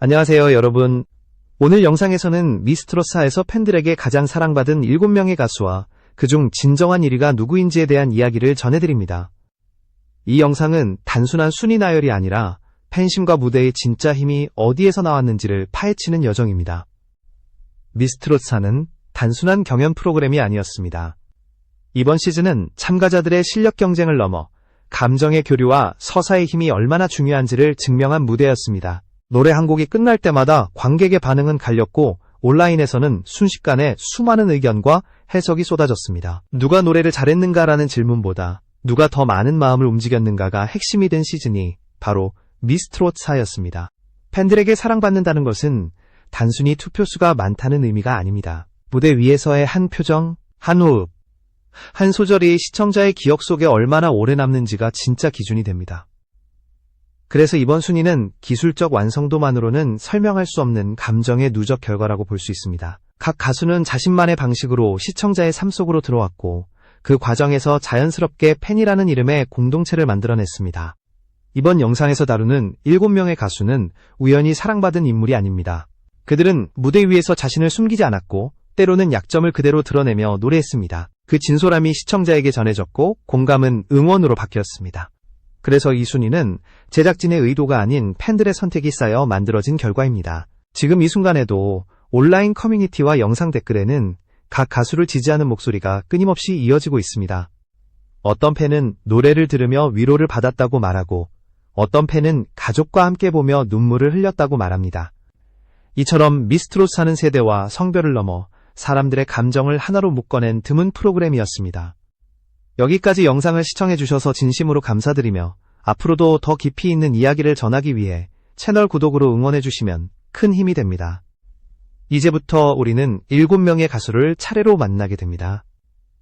안녕하세요, 여러분. 오늘 영상에서는 미스트롯사에서 팬들에게 가장 사랑받은 7명의 가수와 그중 진정한 1위가 누구인지에 대한 이야기를 전해드립니다. 이 영상은 단순한 순위 나열이 아니라 팬심과 무대의 진짜 힘이 어디에서 나왔는지를 파헤치는 여정입니다. 미스트롯사는 단순한 경연 프로그램이 아니었습니다. 이번 시즌은 참가자들의 실력 경쟁을 넘어 감정의 교류와 서사의 힘이 얼마나 중요한지를 증명한 무대였습니다. 노래 한 곡이 끝날 때마다 관객의 반응은 갈렸고 온라인에서는 순식간에 수많은 의견과 해석이 쏟아졌습니다. 누가 노래를 잘했는가라는 질문보다 누가 더 많은 마음을 움직였는가가 핵심이 된 시즌이 바로 미스트롯사였습니다. 팬들에게 사랑받는다는 것은 단순히 투표수가 많다는 의미가 아닙니다. 무대 위에서의 한 표정, 한 호흡, 한 소절이 시청자의 기억 속에 얼마나 오래 남는지가 진짜 기준이 됩니다. 그래서 이번 순위는 기술적 완성도만으로는 설명할 수 없는 감정의 누적 결과라고 볼 수 있습니다. 각 가수는 자신만의 방식으로 시청자의 삶 속으로 들어왔고 그 과정에서 자연스럽게 팬이라는 이름의 공동체를 만들어냈습니다. 이번 영상에서 다루는 7명의 가수는 우연히 사랑받은 인물이 아닙니다. 그들은 무대 위에서 자신을 숨기지 않았고 때로는 약점을 그대로 드러내며 노래했습니다. 그 진솔함이 시청자에게 전해졌고 공감은 응원으로 바뀌었습니다. 그래서 이 순위는 제작진의 의도가 아닌 팬들의 선택이 쌓여 만들어진 결과입니다. 지금 이 순간에도 온라인 커뮤니티와 영상 댓글에는 각 가수를 지지하는 목소리가 끊임없이 이어지고 있습니다. 어떤 팬은 노래를 들으며 위로를 받았다고 말하고 어떤 팬은 가족과 함께 보며 눈물을 흘렸다고 말합니다. 이처럼 미스트롯사는 세대와 성별을 넘어 사람들의 감정을 하나로 묶어낸 드문 프로그램이었습니다. 여기까지 영상을 시청해주셔서 진심으로 감사드리며 앞으로도 더 깊이 있는 이야기를 전하기 위해 채널 구독으로 응원해주시면 큰 힘이 됩니다. 이제부터 우리는 7명의 가수를 차례로 만나게 됩니다.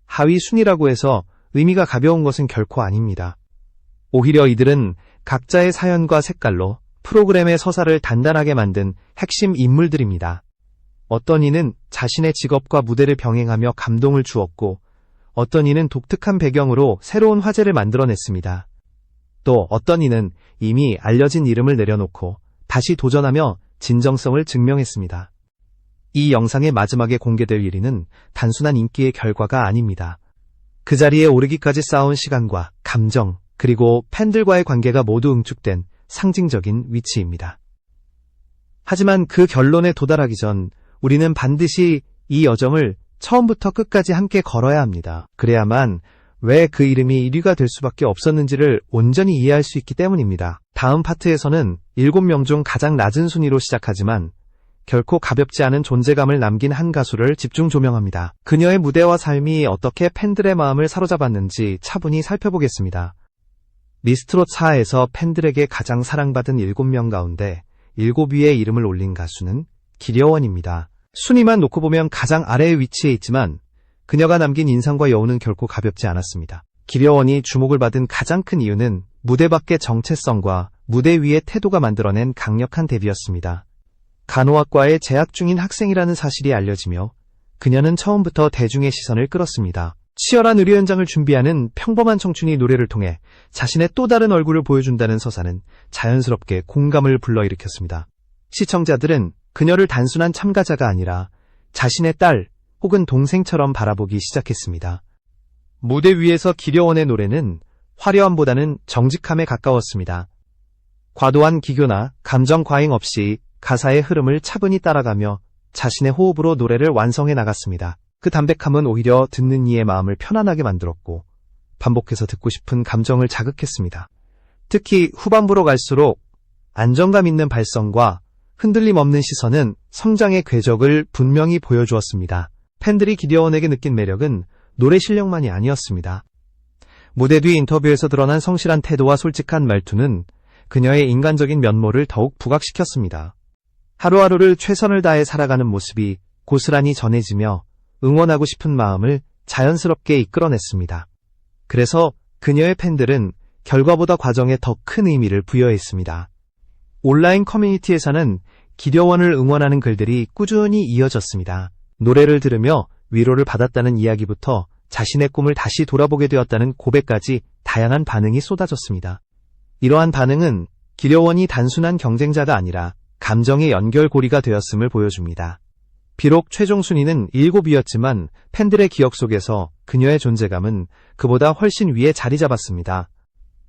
하위 순위라고 해서 의미가 가벼운 것은 결코 아닙니다. 오히려 이들은 각자의 사연과 색깔로 프로그램의 서사를 단단하게 만든 핵심 인물들입니다. 어떤 이는 자신의 직업과 무대를 병행하며 감동을 주었고 어떤 이는 독특한 배경으로 새로운 화제를 만들어냈습니다. 또 어떤 이는 이미 알려진 이름을 내려놓고 다시 도전하며 진정성을 증명했습니다. 이 영상의 마지막에 공개될 1위는 단순한 인기의 결과가 아닙니다. 그 자리에 오르기까지 쌓아온 시간과 감정, 그리고 팬들과의 관계가 모두 응축된 상징적인 위치입니다. 하지만 그 결론에 도달하기 전 우리는 반드시 이 여정을 처음부터 끝까지 함께 걸어야 합니다. 그래야만 왜 그 이름이 1위가 될 수밖에 없었는지를 온전히 이해할 수 있기 때문입니다. 다음 파트에서는 7명 중 가장 낮은 순위로 시작하지만 결코 가볍지 않은 존재감을 남긴 한 가수를 집중 조명합니다. 그녀의 무대와 삶이 어떻게 팬들의 마음을 사로잡았는지 차분히 살펴보겠습니다. 미스트롯사에서 팬들에게 가장 사랑받은 7명 가운데 7위의 이름을 올린 가수는 기려원입니다. 순위만 놓고 보면 가장 아래의 위치에 있지만 그녀가 남긴 인상과 여운은 결코 가볍지 않았습니다. 기려원이 주목을 받은 가장 큰 이유는 무대 밖의 정체성과 무대 위의 태도가 만들어낸 강력한 데뷔였습니다. 간호학과에 재학 중인 학생이라는 사실이 알려지며 그녀는 처음부터 대중의 시선을 끌었습니다. 치열한 의료 현장을 준비하는 평범한 청춘이 노래를 통해 자신의 또 다른 얼굴을 보여준다는 서사는 자연스럽게 공감을 불러일으켰습니다. 시청자들은 그녀를 단순한 참가자가 아니라 자신의 딸 혹은 동생처럼 바라보기 시작했습니다. 무대 위에서 기려원의 노래는 화려함보다는 정직함에 가까웠습니다. 과도한 기교나 감정 과잉 없이 가사의 흐름을 차분히 따라가며 자신의 호흡으로 노래를 완성해 나갔습니다. 그 담백함은 오히려 듣는 이의 마음을 편안하게 만들었고 반복해서 듣고 싶은 감정을 자극했습니다. 특히 후반부로 갈수록 안정감 있는 발성과 흔들림 없는 시선은 성장의 궤적을 분명히 보여주었습니다. 팬들이 기려원에게 느낀 매력은 노래 실력만이 아니었습니다. 무대 뒤 인터뷰에서 드러난 성실한 태도와 솔직한 말투는 그녀의 인간적인 면모를 더욱 부각시켰습니다. 하루하루를 최선을 다해 살아가는 모습이 고스란히 전해지며 응원하고 싶은 마음을 자연스럽게 이끌어냈습니다. 그래서 그녀의 팬들은 결과보다 과정에 더 큰 의미를 부여했습니다. 온라인 커뮤니티에서는 기려원을 응원하는 글들이 꾸준히 이어졌습니다. 노래를 들으며 위로를 받았다는 이야기부터 자신의 꿈을 다시 돌아보게 되었다는 고백까지 다양한 반응이 쏟아졌습니다. 이러한 반응은 기려원이 단순한 경쟁자가 아니라 감정의 연결고리가 되었음을 보여줍니다. 비록 최종 순위는 7위였지만 팬들의 기억 속에서 그녀의 존재감은 그보다 훨씬 위에 자리 잡았습니다.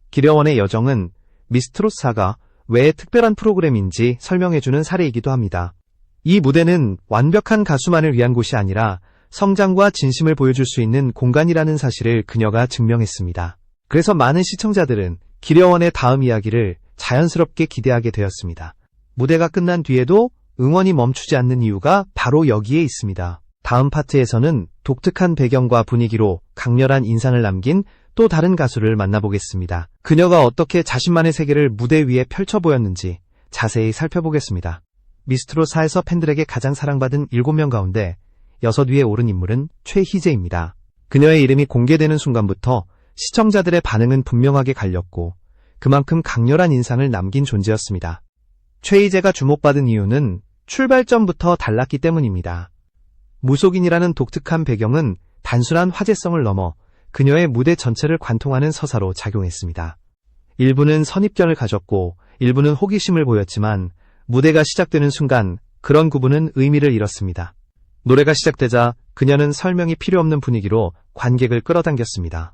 기려원의 여정은 미스트로사가 왜 특별한 프로그램인지 설명해주는 사례이기도 합니다. 이 무대는 완벽한 가수만을 위한 곳이 아니라 성장과 진심을 보여줄 수 있는 공간이라는 사실을 그녀가 증명했습니다. 그래서 많은 시청자들은 기려원의 다음 이야기를 자연스럽게 기대하게 되었습니다. 무대가 끝난 뒤에도 응원이 멈추지 않는 이유가 바로 여기에 있습니다. 다음 파트에서는 독특한 배경과 분위기로 강렬한 인상을 남긴 또 다른 가수를 만나보겠습니다. 그녀가 어떻게 자신만의 세계를 무대 위에 펼쳐 보였는지 자세히 살펴보겠습니다. 미스트롯4에서 팬들에게 가장 사랑받은 7명 가운데 6위에 오른 인물은 최희재입니다. 그녀의 이름이 공개되는 순간부터 시청자들의 반응은 분명하게 갈렸고 그만큼 강렬한 인상을 남긴 존재였습니다. 최희재가 주목받은 이유는 출발점부터 달랐기 때문입니다. 무속인이라는 독특한 배경은 단순한 화제성을 넘어 그녀의 무대 전체를 관통하는 서사로 작용했습니다. 일부는 선입견을 가졌고 일부는 호기심을 보였지만 무대가 시작되는 순간 그런 구분은 의미를 잃었습니다. 노래가 시작되자 그녀는 설명이 필요 없는 분위기로 관객을 끌어당겼습니다.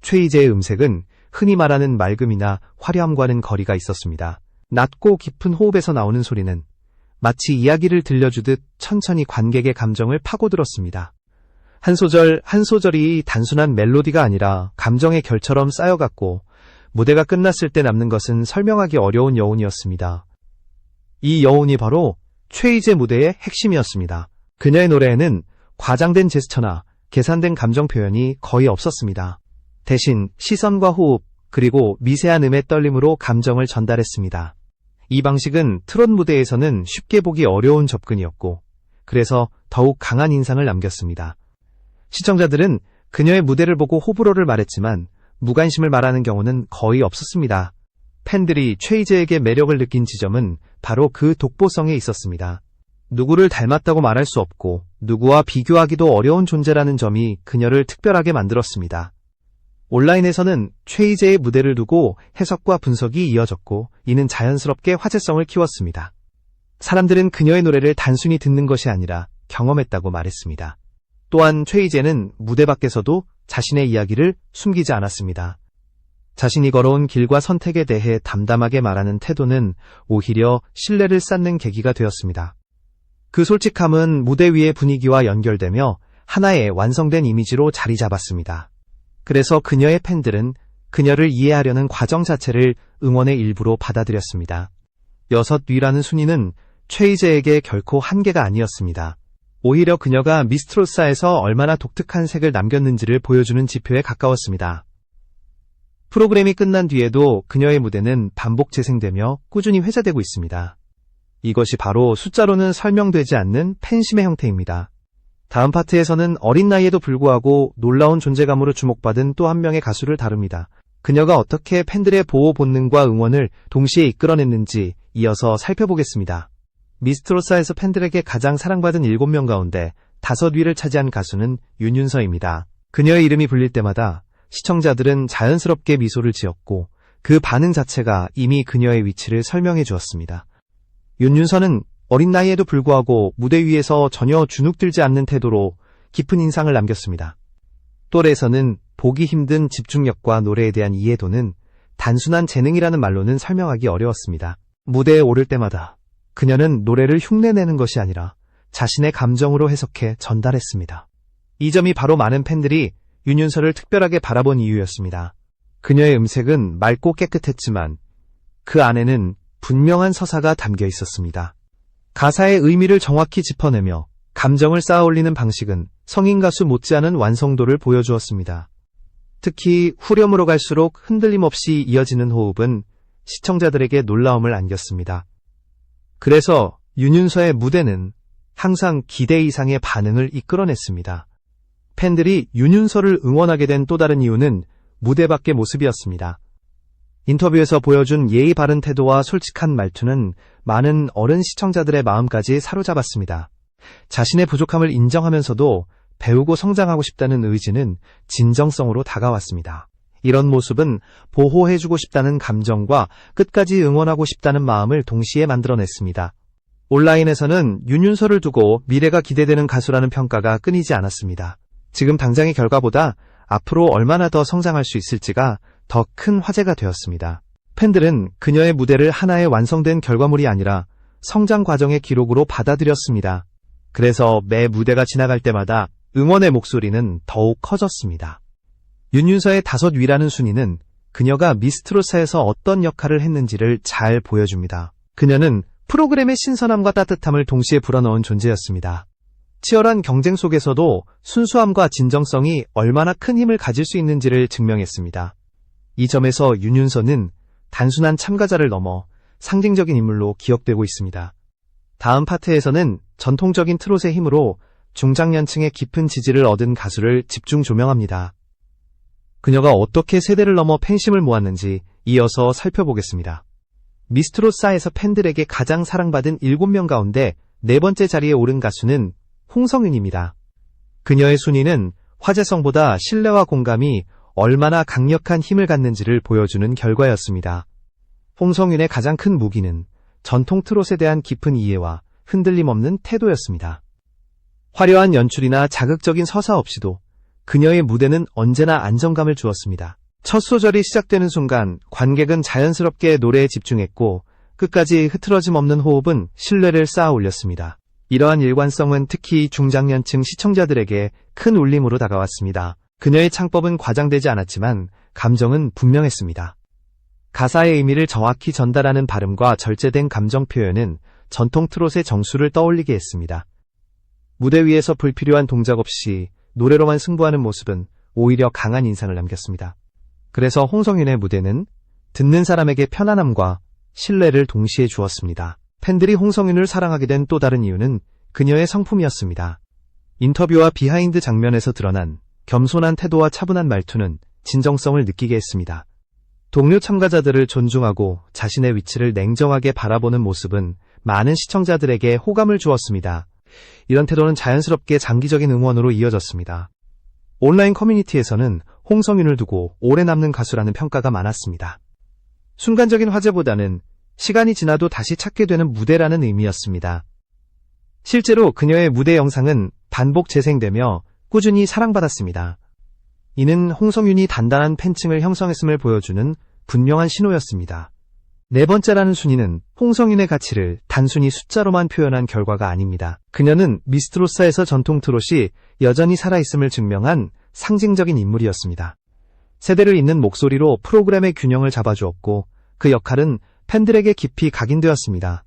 최희재의 음색은 흔히 말하는 맑음이나 화려함과는 거리가 있었습니다. 낮고 깊은 호흡에서 나오는 소리는 마치 이야기를 들려주듯 천천히 관객의 감정을 파고들었습니다. 한 소절 한 소절이 단순한 멜로디가 아니라 감정의 결처럼 쌓여갔고 무대가 끝났을 때 남는 것은 설명하기 어려운 여운이었습니다. 이 여운이 바로 최희재 무대의 핵심이었습니다. 그녀의 노래에는 과장된 제스처나 계산된 감정 표현이 거의 없었습니다. 대신 시선과 호흡 그리고 미세한 음의 떨림으로 감정을 전달했습니다. 이 방식은 트롯 무대에서는 쉽게 보기 어려운 접근이었고 그래서 더욱 강한 인상을 남겼습니다. 시청자들은 그녀의 무대를 보고 호불호를 말했지만 무관심을 말하는 경우는 거의 없었습니다. 팬들이 최희재에게 매력을 느낀 지점은 바로 그 독보성에 있었습니다. 누구를 닮았다고 말할 수 없고 누구와 비교하기도 어려운 존재라는 점이 그녀를 특별하게 만들었습니다. 온라인에서는 최희재의 무대를 두고 해석과 분석이 이어졌고 이는 자연스럽게 화제성을 키웠습니다. 사람들은 그녀의 노래를 단순히 듣는 것이 아니라 경험했다고 말했습니다. 또한 최희재는 무대 밖에서도 자신의 이야기를 숨기지 않았습니다. 자신이 걸어온 길과 선택에 대해 담담하게 말하는 태도는 오히려 신뢰를 쌓는 계기가 되었습니다. 그 솔직함은 무대 위의 분위기와 연결되며 하나의 완성된 이미지로 자리 잡았습니다. 그래서 그녀의 팬들은 그녀를 이해하려는 과정 자체를 응원의 일부로 받아들였습니다. 6위라는 순위는 최희재에게 결코 한계가 아니었습니다. 오히려 그녀가 미스트롯사에서 얼마나 독특한 색을 남겼는지를 보여주는 지표에 가까웠습니다. 프로그램이 끝난 뒤에도 그녀의 무대는 반복 재생되며 꾸준히 회자되고 있습니다. 이것이 바로 숫자로는 설명되지 않는 팬심의 형태입니다. 다음 파트에서는 어린 나이에도 불구하고 놀라운 존재감으로 주목받은 또 한 명의 가수를 다룹니다. 그녀가 어떻게 팬들의 보호 본능과 응원을 동시에 이끌어냈는지 이어서 살펴보겠습니다. 미스트롯사에서 팬들에게 가장 사랑받은 7명 가운데 5위를 차지한 가수는 윤윤서입니다. 그녀의 이름이 불릴 때마다 시청자들은 자연스럽게 미소를 지었고 그 반응 자체가 이미 그녀의 위치를 설명해 주었습니다. 윤윤서는 어린 나이에도 불구하고 무대 위에서 전혀 주눅들지 않는 태도로 깊은 인상을 남겼습니다. 또래에서는 보기 힘든 집중력과 노래에 대한 이해도는 단순한 재능이라는 말로는 설명하기 어려웠습니다. 무대에 오를 때마다 그녀는 노래를 흉내내는 것이 아니라 자신의 감정으로 해석해 전달했습니다. 이 점이 바로 많은 팬들이 윤윤서를 특별하게 바라본 이유였습니다. 그녀의 음색은 맑고 깨끗했지만 그 안에는 분명한 서사가 담겨 있었습니다. 가사의 의미를 정확히 짚어내며 감정을 쌓아올리는 방식은 성인 가수 못지않은 완성도를 보여주었습니다. 특히 후렴으로 갈수록 흔들림 없이 이어지는 호흡은 시청자들에게 놀라움을 안겼습니다. 그래서 윤윤서의 무대는 항상 기대 이상의 반응을 이끌어냈습니다. 팬들이 윤윤서를 응원하게 된 또 다른 이유는 무대 밖의 모습이었습니다. 인터뷰에서 보여준 예의 바른 태도와 솔직한 말투는 많은 어른 시청자들의 마음까지 사로잡았습니다. 자신의 부족함을 인정하면서도 배우고 성장하고 싶다는 의지는 진정성으로 다가왔습니다. 이런 모습은 보호해주고 싶다는 감정과 끝까지 응원하고 싶다는 마음을 동시에 만들어냈습니다. 온라인에서는 윤윤서를 두고 미래가 기대되는 가수라는 평가가 끊이지 않았습니다. 지금 당장의 결과보다 앞으로 얼마나 더 성장할 수 있을지가 더 큰 화제가 되었습니다. 팬들은 그녀의 무대를 하나의 완성된 결과물이 아니라 성장 과정의 기록으로 받아들였습니다. 그래서 매 무대가 지나갈 때마다 응원의 목소리는 더욱 커졌습니다. 윤윤서의 5위라는 순위는 그녀가 미스트롯사에서 어떤 역할을 했는지를 잘 보여줍니다. 그녀는 프로그램의 신선함과 따뜻함을 동시에 불어넣은 존재였습니다. 치열한 경쟁 속에서도 순수함과 진정성이 얼마나 큰 힘을 가질 수 있는지를 증명했습니다. 이 점에서 윤윤서는 단순한 참가자를 넘어 상징적인 인물로 기억되고 있습니다. 다음 파트에서는 전통적인 트롯의 힘으로 중장년층의 깊은 지지를 얻은 가수를 집중 조명합니다. 그녀가 어떻게 세대를 넘어 팬심을 모았는지 이어서 살펴보겠습니다. 미스트롯사에서 팬들에게 가장 사랑받은 7명 가운데 4번째 자리에 오른 가수는 홍성윤입니다. 그녀의 순위는 화제성보다 신뢰와 공감이 얼마나 강력한 힘을 갖는지를 보여주는 결과였습니다. 홍성윤의 가장 큰 무기는 전통 트롯에 대한 깊은 이해와 흔들림 없는 태도였습니다. 화려한 연출이나 자극적인 서사 없이도 그녀의 무대는 언제나 안정감을 주었습니다. 첫 소절이 시작되는 순간 관객은 자연스럽게 노래에 집중했고 끝까지 흐트러짐 없는 호흡은 신뢰를 쌓아 올렸습니다. 이러한 일관성은 특히 중장년층 시청자들에게 큰 울림으로 다가왔습니다. 그녀의 창법은 과장되지 않았지만 감정은 분명했습니다. 가사의 의미를 정확히 전달하는 발음과 절제된 감정 표현은 전통 트롯의 정수를 떠올리게 했습니다. 무대 위에서 불필요한 동작 없이 노래로만 승부하는 모습은 오히려 강한 인상을 남겼습니다. 그래서 홍성윤의 무대는 듣는 사람에게 편안함과 신뢰를 동시에 주었습니다. 팬들이 홍성윤을 사랑하게 된 또 다른 이유는 그녀의 성품이었습니다. 인터뷰와 비하인드 장면에서 드러난 겸손한 태도와 차분한 말투는 진정성을 느끼게 했습니다. 동료 참가자들을 존중하고 자신의 위치를 냉정하게 바라보는 모습은 많은 시청자들에게 호감을 주었습니다. 이런 태도는 자연스럽게 장기적인 응원으로 이어졌습니다. 온라인 커뮤니티에서는 홍성윤을 두고 오래 남는 가수라는 평가가 많았습니다. 순간적인 화제보다는 시간이 지나도 다시 찾게 되는 무대라는 의미였습니다. 실제로 그녀의 무대 영상은 반복 재생되며 꾸준히 사랑받았습니다. 이는 홍성윤이 단단한 팬층을 형성했음을 보여주는 분명한 신호였습니다. 4번째라는 순위는 홍성윤의 가치를 단순히 숫자로만 표현한 결과가 아닙니다. 그녀는 미스트롯사에서 전통 트롯이 여전히 살아있음을 증명한 상징적인 인물이었습니다. 세대를 잇는 목소리로 프로그램의 균형을 잡아주었고 그 역할은 팬들에게 깊이 각인되었습니다.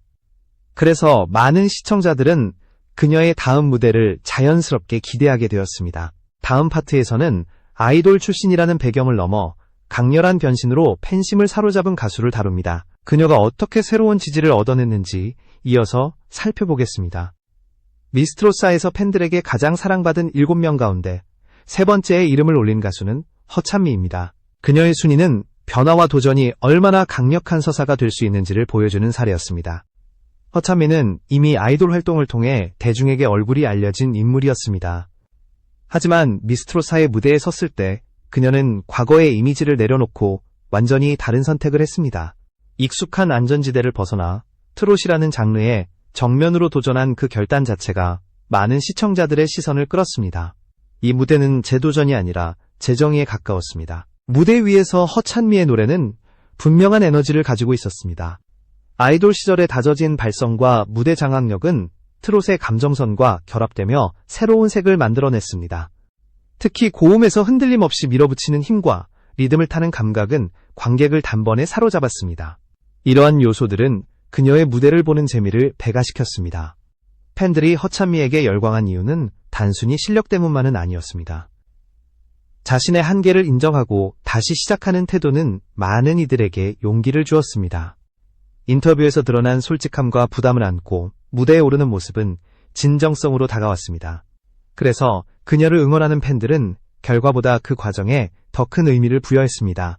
그래서 많은 시청자들은 그녀의 다음 무대를 자연스럽게 기대하게 되었습니다. 다음 파트에서는 아이돌 출신이라는 배경을 넘어 강렬한 변신으로 팬심을 사로잡은 가수를 다룹니다. 그녀가 어떻게 새로운 지지를 얻어냈는지 이어서 살펴보겠습니다. 미스트롯사에서 팬들에게 가장 사랑받은 7명 가운데 3번째에 이름을 올린 가수는 허찬미입니다. 그녀의 순위는 변화와 도전이 얼마나 강력한 서사가 될 수 있는지를 보여주는 사례였습니다. 허찬미는 이미 아이돌 활동을 통해 대중에게 얼굴이 알려진 인물이었습니다. 하지만 미스트롯사의 무대에 섰을 때 그녀는 과거의 이미지를 내려놓고 완전히 다른 선택을 했습니다. 익숙한 안전지대를 벗어나 트롯이라는 장르에 정면으로 도전한 그 결단 자체가 많은 시청자들의 시선을 끌었습니다. 이 무대는 재도전이 아니라 재정의에 가까웠습니다. 무대 위에서 허찬미의 노래는 분명한 에너지를 가지고 있었습니다. 아이돌 시절의 다져진 발성과 무대 장악력은 트롯의 감정선과 결합되며 새로운 색을 만들어냈습니다. 특히 고음에서 흔들림 없이 밀어붙이는 힘과 리듬을 타는 감각은 관객을 단번에 사로잡았습니다. 이러한 요소들은 그녀의 무대를 보는 재미를 배가시켰습니다. 팬들이 허찬미에게 열광한 이유는 단순히 실력 때문만은 아니었습니다. 자신의 한계를 인정하고 다시 시작하는 태도는 많은 이들에게 용기를 주었습니다. 인터뷰에서 드러난 솔직함과 부담을 안고 무대에 오르는 모습은 진정성으로 다가왔습니다. 그래서 그녀를 응원하는 팬들은 결과보다 그 과정에 더 큰 의미를 부여했습니다.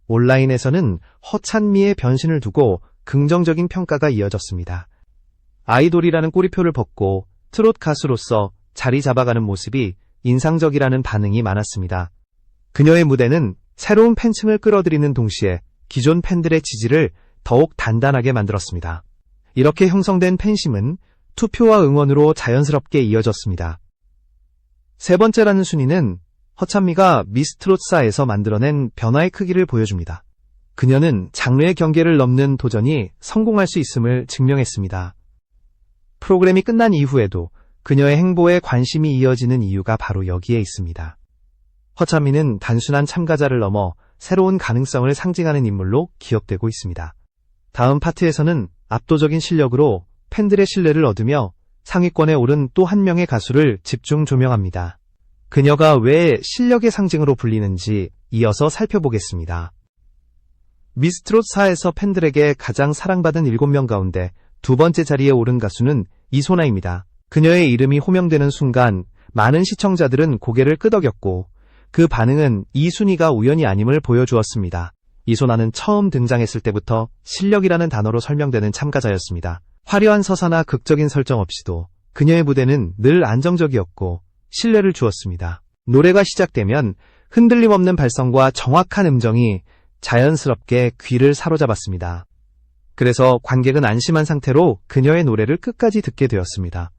온라인에서는 허찬미의 변신을 두고 긍정적인 평가가 이어졌습니다. 아이돌이라는 꼬리표를 벗고 트롯 가수로서 자리 잡아가는 모습이 인상적이라는 반응이 많았습니다. 그녀의 무대는 새로운 팬층을 끌어들이는 동시에 기존 팬들의 지지를 더욱 단단하게 만들었습니다. 이렇게 형성된 팬심은 투표와 응원으로 자연스럽게 이어졌습니다. 세 번째라는 순위는 허찬미가 미스트롯사에서 만들어낸 변화의 크기를 보여줍니다. 그녀는 장르의 경계를 넘는 도전이 성공할 수 있음을 증명했습니다. 프로그램이 끝난 이후에도 그녀의 행보에 관심이 이어지는 이유가 바로 여기에 있습니다. 허찬미는 단순한 참가자를 넘어 새로운 가능성을 상징하는 인물로 기억되고 있습니다. 다음 파트에서는 압도적인 실력으로 팬들의 신뢰를 얻으며 상위권에 오른 또 한 명의 가수를 집중 조명합니다. 그녀가 왜 실력의 상징으로 불리는지 이어서 살펴보겠습니다. 미스트롯4에서 팬들에게 가장 사랑받은 7명 가운데 두 번째 자리에 오른 가수는 이소나입니다. 그녀의 이름이 호명되는 순간 많은 시청자들은 고개를 끄덕였고 그 반응은 이 순위가 우연이 아님을 보여주었습니다. 이소나는 처음 등장했을 때부터 실력이라는 단어로 설명되는 참가자였습니다. 화려한 서사나 극적인 설정 없이도 그녀의 무대는 늘 안정적이었고 신뢰를 주었습니다. 노래가 시작되면 흔들림 없는 발성과 정확한 음정이 자연스럽게 귀를 사로잡았습니다. 그래서 관객은 안심한 상태로 그녀의 노래를 끝까지 듣게 되었습니다.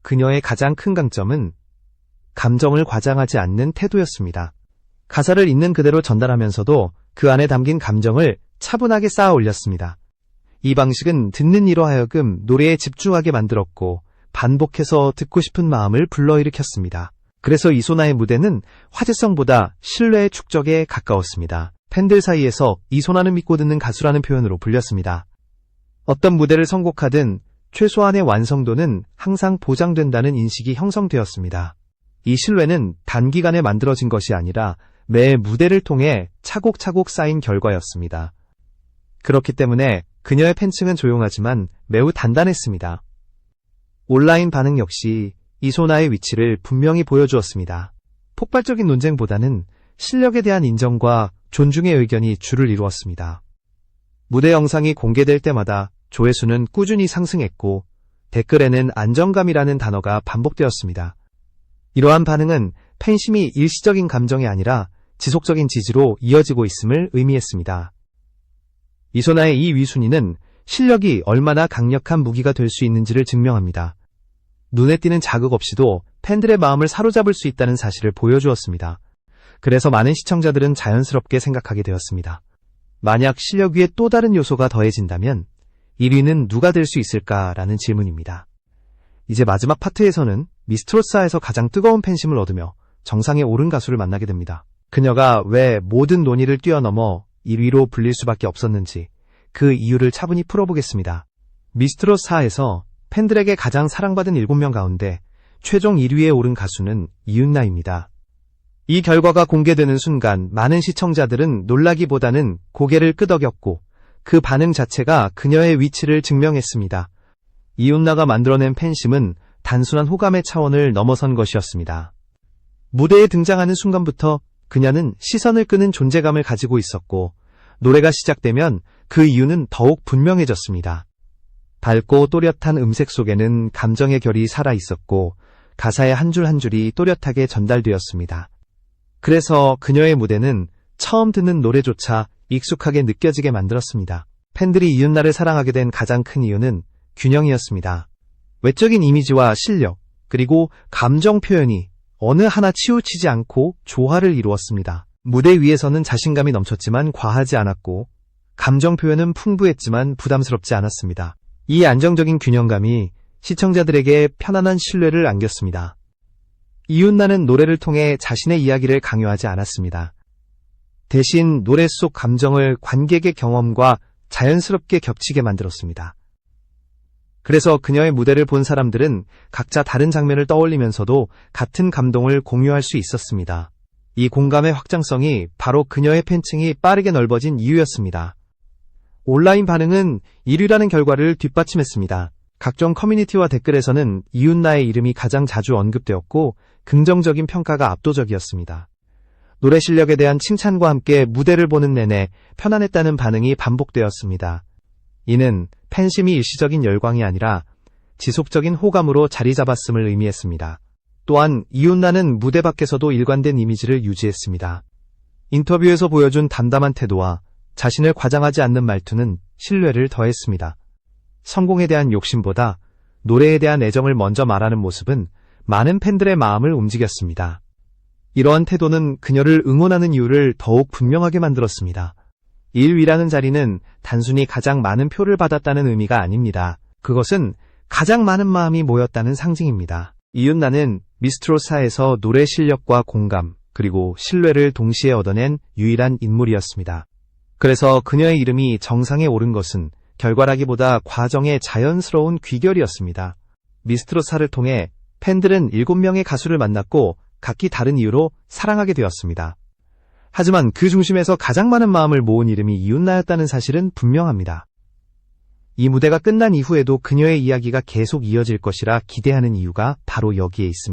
그녀의 가장 큰 강점은 감정을 과장하지 않는 태도였습니다. 가사를 있는 그대로 전달하면서도 그 안에 담긴 감정을 차분하게 쌓아 올렸습니다. 이 방식은 듣는 이로 하여금 노래에 집중하게 만들었고 반복해서 듣고 싶은 마음을 불러일으켰습니다. 그래서 이소나의 무대는 화제성보다 신뢰의 축적에 가까웠습니다. 팬들 사이에서 이소나는 믿고 듣는 가수라는 표현으로 불렸습니다. 어떤 무대를 선곡하든 최소한의 완성도는 항상 보장된다는 인식이 형성되었습니다. 이 신뢰는 단기간에 만들어진 것이 아니라 매 무대를 통해 차곡차곡 쌓인 결과였습니다. 그렇기 때문에 그녀의 팬층은 조용하지만 매우 단단했습니다. 온라인 반응 역시 이소나의 위치를 분명히 보여주었습니다. 폭발적인 논쟁보다는 실력에 대한 인정과 존중의 의견이 주를 이루었습니다. 무대 영상이 공개될 때마다 조회수는 꾸준히 상승했고 댓글에는 안정감이라는 단어가 반복되었습니다. 이러한 반응은 팬심이 일시적인 감정이 아니라 지속적인 지지로 이어지고 있음을 의미했습니다. 이소나의 이 위순위는 실력이 얼마나 강력한 무기가 될 수 있는지를 증명합니다. 눈에 띄는 자극 없이도 팬들의 마음을 사로잡을 수 있다는 사실을 보여주었습니다. 그래서 많은 시청자들은 자연스럽게 생각하게 되었습니다. 만약 실력 위에 또 다른 요소가 더해진다면 1위는 누가 될 수 있을까라는 질문입니다. 이제 마지막 파트에서는 미스트롯사에서 가장 뜨거운 팬심을 얻으며 정상에 오른 가수를 만나게 됩니다. 그녀가 왜 모든 논의를 뛰어넘어 1위로 불릴 수밖에 없었는지 그 이유를 차분히 풀어보겠습니다. 미스트롯4에서 팬들에게 가장 사랑받은 7명 가운데 최종 1위에 오른 가수는 이윤나입니다. 이 결과가 공개되는 순간 많은 시청자들은 놀라기보다는 고개를 끄덕였고 그 반응 자체가 그녀의 위치를 증명했습니다. 이윤나가 만들어낸 팬심은 단순한 호감의 차원을 넘어선 것이었습니다. 무대에 등장하는 순간부터 그녀는 시선을 끄는 존재감을 가지고 있었고 노래가 시작되면 그 이유는 더욱 분명해졌습니다. 밝고 또렷한 음색 속에는 감정의 결이 살아있었고 가사의 한 줄 한 줄이 또렷하게 전달되었습니다. 그래서 그녀의 무대는 처음 듣는 노래조차 익숙하게 느껴지게 만들었습니다. 팬들이 이윤나를 사랑하게 된 가장 큰 이유는 균형이었습니다. 외적인 이미지와 실력, 그리고 감정 표현이 어느 하나 치우치지 않고 조화를 이루었습니다. 무대 위에서는 자신감이 넘쳤지만 과하지 않았고 감정 표현은 풍부했지만 부담스럽지 않았습니다. 이 안정적인 균형감이 시청자들에게 편안한 신뢰를 안겼습니다. 이윤나는 노래를 통해 자신의 이야기를 강요하지 않았습니다. 대신 노래 속 감정을 관객의 경험과 자연스럽게 겹치게 만들었습니다. 그래서 그녀의 무대를 본 사람들은 각자 다른 장면을 떠올리면서도 같은 감동을 공유할 수 있었습니다. 이 공감의 확장성이 바로 그녀의 팬층이 빠르게 넓어진 이유였습니다. 온라인 반응은 1위라는 결과를 뒷받침했습니다. 각종 커뮤니티와 댓글에서는 이윤나의 이름이 가장 자주 언급되었고 긍정적인 평가가 압도적이었습니다. 노래 실력에 대한 칭찬과 함께 무대를 보는 내내 편안했다는 반응이 반복되었습니다. 이는 팬심이 일시적인 열광이 아니라 지속적인 호감으로 자리 잡았음을 의미했습니다. 또한 이윤나는 무대 밖에서도 일관된 이미지를 유지했습니다. 인터뷰에서 보여준 담담한 태도와 자신을 과장하지 않는 말투는 신뢰를 더했습니다. 성공에 대한 욕심보다 노래에 대한 애정을 먼저 말하는 모습은 많은 팬들의 마음을 움직였습니다. 이러한 태도는 그녀를 응원하는 이유를 더욱 분명하게 만들었습니다. 1위라는 자리는 단순히 가장 많은 표를 받았다는 의미가 아닙니다. 그것은 가장 많은 마음이 모였다는 상징입니다. 이윤나는 미스트롯사에서 노래 실력과 공감, 그리고 신뢰를 동시에 얻어낸 유일한 인물이었습니다. 그래서 그녀의 이름이 정상에 오른 것은 결과라기보다 과정의 자연스러운 귀결이었습니다. 미스트롯사를 통해 팬들은 7명의 가수를 만났고 각기 다른 이유로 사랑하게 되었습니다. 하지만 그 중심에서 가장 많은 마음을 모은 이름이 이윤나였다는 사실은 분명합니다. 이 무대가 끝난 이후에도 그녀의 이야기가 계속 이어질 것이라 기대하는 이유가 바로 여기에 있습니다.